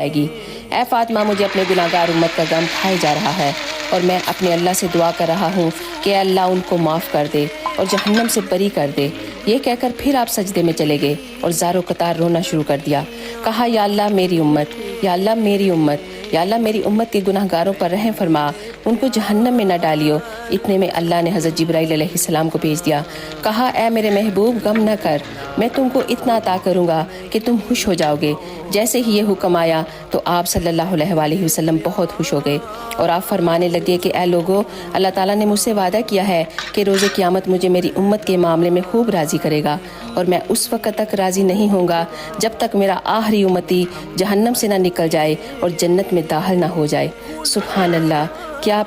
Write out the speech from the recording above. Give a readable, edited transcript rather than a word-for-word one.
आएगी। ऐ फातिमा, मुझे अपने गुनाहगार उम्मत का गम खाए जा रहा है और मैं अपने अल्लाह से दुआ कर रहा हूँ कि अल्लाह उनको माफ़ कर दे और जहन्नम से बरी कर दे। ये कहकर फिर आप सजदे में चले गए और ज़ारो कतार रोना शुरू कर दिया। कहा, या अल्लाह मेरी उम्मत, या अल्लाह मेरी उम्मत, या अल्लाह मेरी उम्मत के गुनाहगारों पर रहम फरमा, उनको जहन्नम में न डालियो। इतने में अल्लाह ने हज़रत जिब्राईल अलैहिस्सलाम को भेज दिया। कहा, ए मेरे महबूब, गम न कर, मैं तुमको इतना अता करूँगा कि तुम खुश हो जाओगे। जैसे ही ये हुक्म आया तो आप सल्लल्लाहु अलैहि वसल्लम बहुत खुश हो गए और आप फरमाने लगे कि ए लोगो, अल्लाह ताला ने मुझसे वादा किया है कि रोज़े क़यामत मुझे मेरी उम्मत के मामले में खूब राज़ी करेगा और मैं उस वक़्त तक राज़ी नहीं होऊंगा जब तक मेरा आखिरी उम्मती जहन्नम से ना निकल जाए और जन्नत में दाखिल ना हो जाए। सुभान अल्लाह, क्या